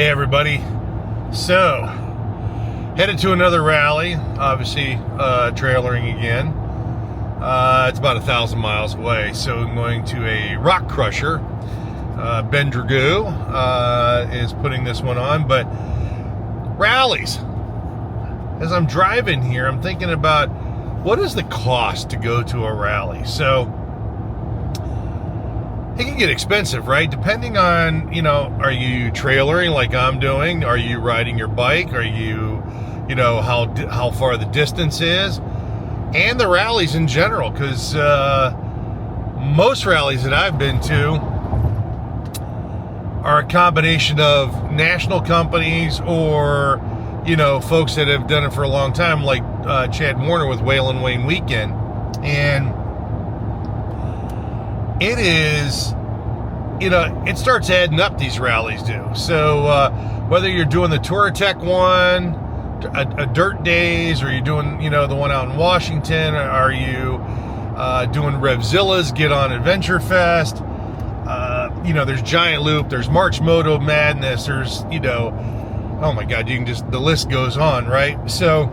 Hey everybody, so headed to another rally, obviously trailering again. It's about 1,000 miles away, so I'm going to a rock crusher. Ben Dragoo is putting this one on, but Rallies. As I'm driving here, I'm thinking about what is the cost to go to a rally. So it can get expensive, right? Depending on, are you trailering like I'm doing? Are you riding your bike? Are you, how far the distance is? And the rallies in general, because most rallies that I've been to are a combination of national companies or, folks that have done it for a long time, like Chad Warner with Waylon Wayne Weekend. And it is, it starts adding up, these rallies do. So whether you're doing the Touratech one, a Dirt Days, or you're doing, the one out in Washington, or are you doing Revzilla's Get On Adventure Fest, there's Giant Loop, there's March Moto Madness, there's, oh my God, the list goes on, right? So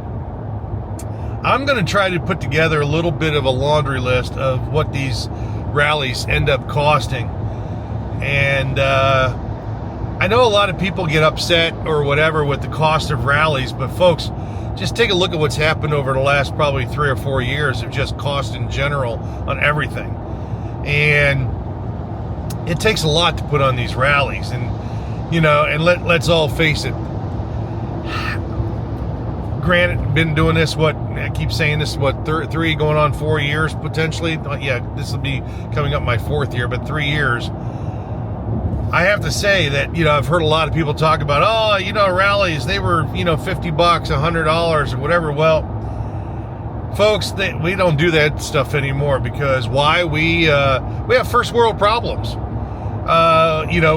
I'm going to try to put together a little bit of a laundry list of what these rallies end up costing. And I know a lot of people get upset or whatever with the cost of rallies, but folks, just take a look at what's happened over the last probably 3 or 4 years of just cost in general on everything. And it takes a lot to put on these rallies. And, let's all face it. Granted, been doing this, I keep saying this, 3 going on 4 years potentially. Yeah, this will be coming up my 4th year, but 3 years. I have to say that, I've heard a lot of people talk about, rallies, they were, $50, $100 or whatever. Well, folks, we don't do that stuff anymore, because why? We have first world problems.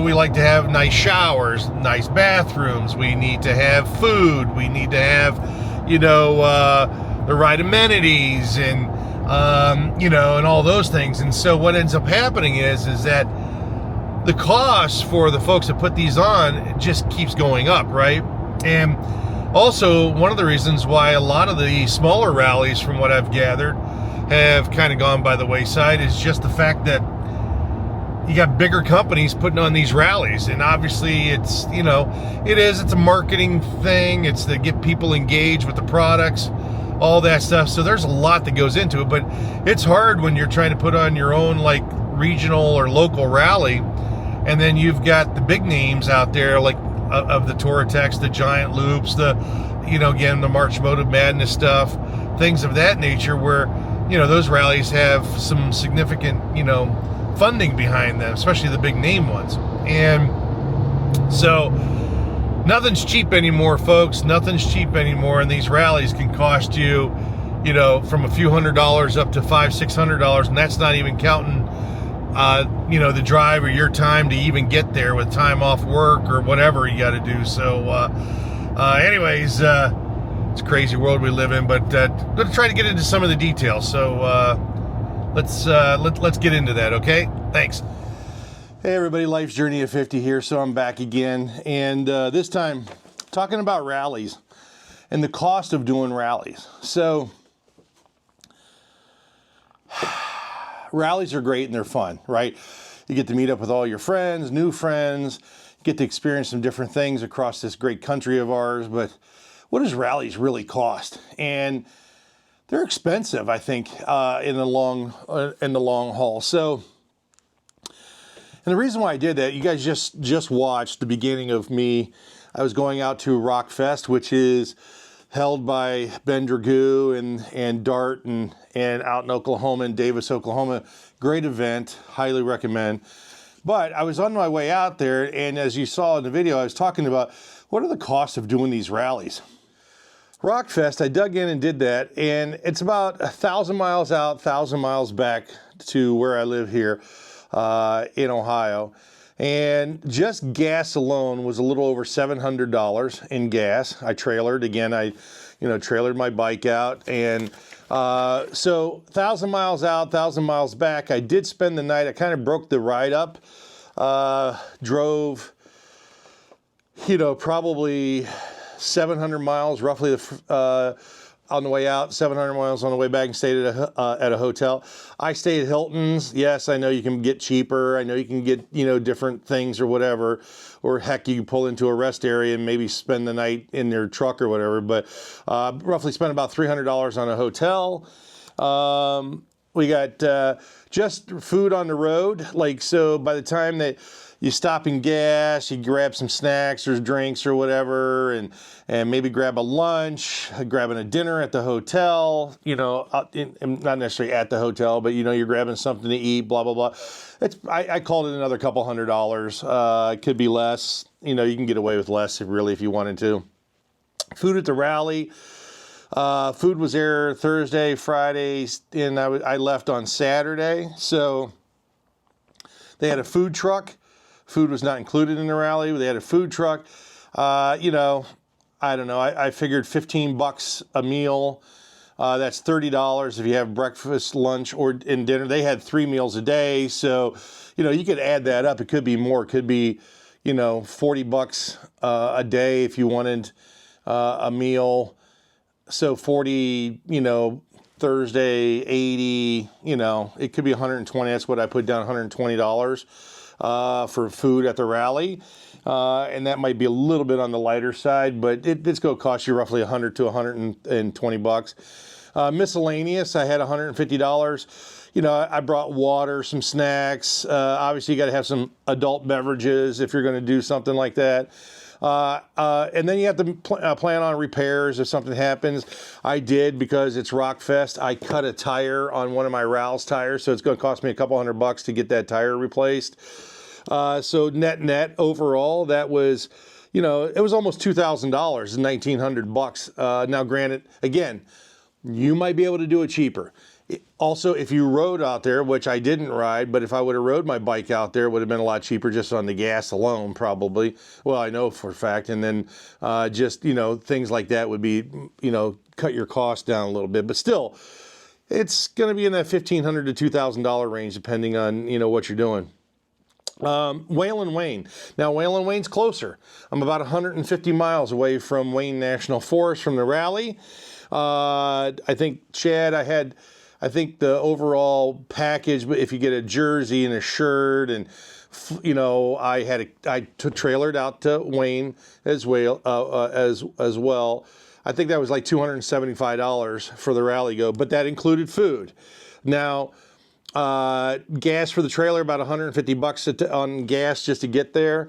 We like to have nice showers, nice bathrooms. We need to have food. We need to have, the right amenities and, and all those things. And so what ends up happening is that the cost for the folks that put these on just keeps going up, right? And also, one of the reasons why a lot of the smaller rallies, from what I've gathered, have kind of gone by the wayside is just the fact that you got bigger companies putting on these rallies. And obviously it's, it's a marketing thing. It's to get people engaged with the products, all that stuff. So there's a lot that goes into it, but it's hard when you're trying to put on your own, like, regional or local rally. And then you've got the big names out there, like of the Touratechs, the Giant Loops, the, again, the March Moto Madness stuff, things of that nature, where, those rallies have some significant, funding behind them, especially the big name ones. And so nothing's cheap anymore, folks. Nothing's cheap anymore. And these rallies can cost you, from a few $100s up to $500-$600. And that's not even counting, the drive or your time to even get there, with time off work or whatever you got to do. So, anyways, it's a crazy world we live in, but I'm going to try to get into some of the details. So, let's get into that. Okay. Thanks. Hey everybody, Life's Journey of 50 here. So I'm back again. And, this time talking about rallies and the cost of doing rallies. So rallies are great and they're fun, right? You get to meet up with all your friends, new friends, get to experience some different things across this great country of ours. But what does rallies really cost? And they're expensive, I think, in the long haul. So, and the reason why I did that, you guys just watched the beginning of me. I was going out to Rockfest, which is held by Ben Dragoo and Dart and out in Oklahoma, in Davis, Oklahoma. Great event, highly recommend. But I was on my way out there, and as you saw in the video, I was talking about what are the costs of doing these rallies. Rockfest, I dug in and did that, and it's about 1,000 miles out, 1,000 miles back to where I live here in Ohio. And just gas alone was a little over $700 in gas. I trailered again. I, trailered my bike out, and so 1,000 miles out, 1,000 miles back. I did spend the night. I kind of broke the ride up. Drove probably 700 miles roughly on the way out, 700 miles on the way back, and stayed at a hotel. I stayed at Hilton's. Yes, I know you can get cheaper. I know you can get, different things or whatever. Or heck, you can pull into a rest area and maybe spend the night in their truck or whatever. But roughly spent about $300 on a hotel. We got just food on the road. So by the time that you stop and gas, you grab some snacks or drinks or whatever, and maybe grab a lunch, grabbing a dinner at the hotel, not necessarily at the hotel, but you're grabbing something to eat, blah, blah, blah. I called it another couple $100. It could be less. You can get away with less if you wanted to. Food at the rally. Food was there Thursday, Friday, and I left on Saturday. So they had a food truck. Food was not included in the rally. They had a food truck. I don't know. I figured $15 a meal. That's $30 if you have breakfast, lunch, or and dinner. They had 3 meals a day. So, you could add that up. It could be more. It could be, $40 a day if you wanted a meal. So 40, Thursday, 80, it could be 120. That's what I put down, $120 for food at the rally. And that might be a little bit on the lighter side, but it's going to cost you roughly $100 to $120. Miscellaneous, I had $150. I brought water, some snacks. Obviously, you got to have some adult beverages if you're going to do something like that. And then you have to plan on repairs if something happens. I did because it's Rockfest. I cut a tire on one of my Rallies tires, so it's going to cost me a couple $100 to get that tire replaced. So net overall, that was, it was almost $2,000, $1,900. Now, granted, again, you might be able to do it cheaper. Also, if you rode out there, which I didn't ride, but if I would have rode my bike out there, it would have been a lot cheaper just on the gas alone, probably. Well, I know for a fact. And then just, things like that would be, cut your cost down a little bit. But still, it's going to be in that $1,500 to $2,000 range, depending on, what you're doing. Whalen Wayne. Now, Whalen Wayne's closer. I'm about 150 miles away from Wayne National Forest from the rally. I think, Chad, I think the overall package, if you get a jersey and a shirt and, I trailered out to Wayne as well, as well. I think that was like $275 for the rally go, but that included food. Now, gas for the trailer, about $150 on gas just to get there.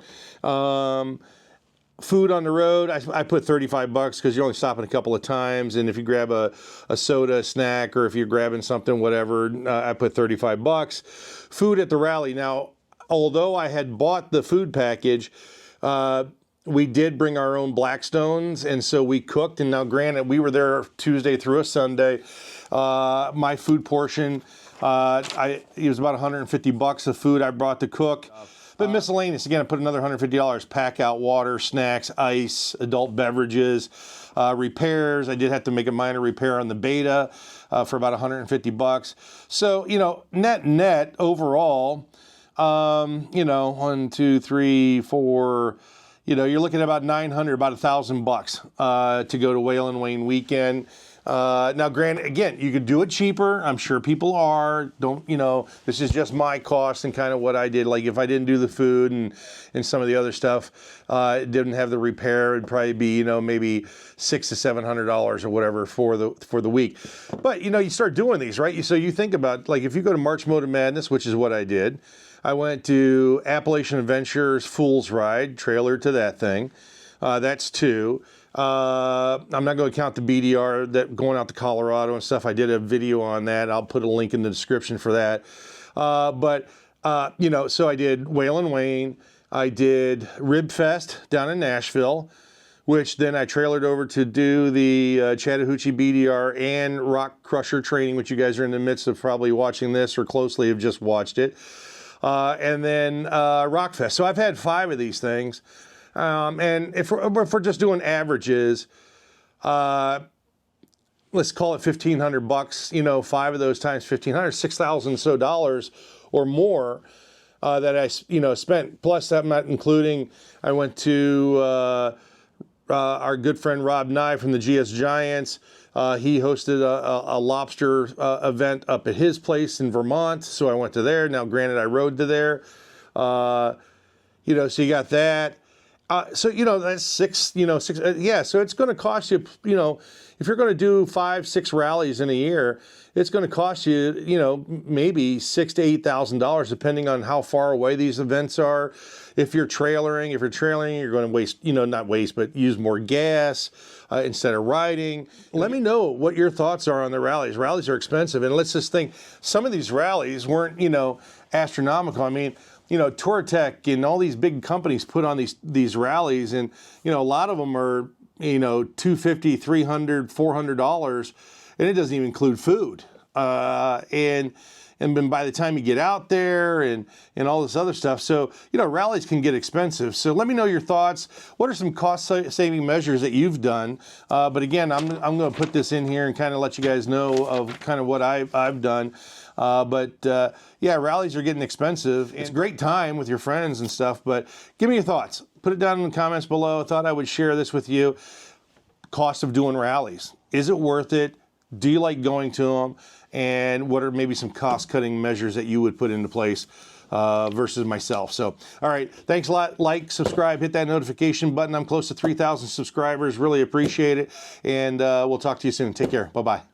Food on the road, I put $35 because you're only stopping a couple of times, and if you grab a soda, a snack, or if you're grabbing something, whatever, I put $35. Food at the rally. Now, although I had bought the food package, we did bring our own Blackstones, and so we cooked. And now, granted, we were there Tuesday through a Sunday. My food portion, it was about $150 of food I brought to cook. But miscellaneous, again, I put another $150, pack out water, snacks, ice, adult beverages, repairs. I did have to make a minor repair on the Beta for about $150. So, net overall, 1, 2, 3, 4, you're looking at about $900, about $1,000 to go to Whalen Wayne weekend. Now, granted, again, you could do it cheaper. I'm sure people are. This is just my cost and kind of what I did. Like if I didn't do the food and some of the other stuff, it didn't have the repair, it'd probably be, maybe $600 to $700 or whatever for the week. But, you start doing these, right? So you think about, like, if you go to March Motor Madness, which is what I did, I went to Appalachian Adventures Fool's Ride, trailer to that thing. That's 2. I'm not going to count the BDR that going out to Colorado and stuff. I did a video on that. I'll put a link in the description for that. So I did Whalen Wayne. I did Rib Fest down in Nashville, which then I trailered over to do the Chattahoochee BDR and Rock Crusher training, which you guys are in the midst of probably watching this or closely have just watched it. And then Rockfest. So I've had 5 of these things. And if we're just doing averages, let's call it $1,500, 5 of those times $1,500, $6,000 so dollars or more. that I spent. Plus, I'm not including. I went to our good friend Rob Nye from the GS Giants. He hosted a lobster event up at his place in Vermont, so I went to there. Now, granted, I rode to there. So you got that. So that's six. Yeah. So it's going to cost you. If you're going to do 5-6 rallies in a year, it's going to cost you. Maybe $6,000 to $8,000, depending on how far away these events are. If you're trailering, you're going to waste. Not waste, but use more gas instead of riding. Let me know what your thoughts are on the rallies. Rallies are expensive, and let's just think. Some of these rallies weren't astronomical. I mean, Touratech and all these big companies put on these rallies, and a lot of them are $250, $300, $400, and it doesn't even include food. And then by the time you get out there and all this other stuff, so rallies can get expensive. So let me know your thoughts. What are some cost-saving measures that you've done? But again, I'm going to put this in here and kind of let you guys know of kind of what I've done. Yeah, rallies are getting expensive. It's a great time with your friends and stuff, but give me your thoughts. Put it down in the comments below. I thought I would share this with you. Cost of doing rallies. Is it worth it? Do you like going to them? And what are maybe some cost-cutting measures that you would put into place versus myself? So, all right, thanks a lot. Like, subscribe, hit that notification button. I'm close to 3,000 subscribers. Really appreciate it. And we'll talk to you soon. Take care. Bye-bye.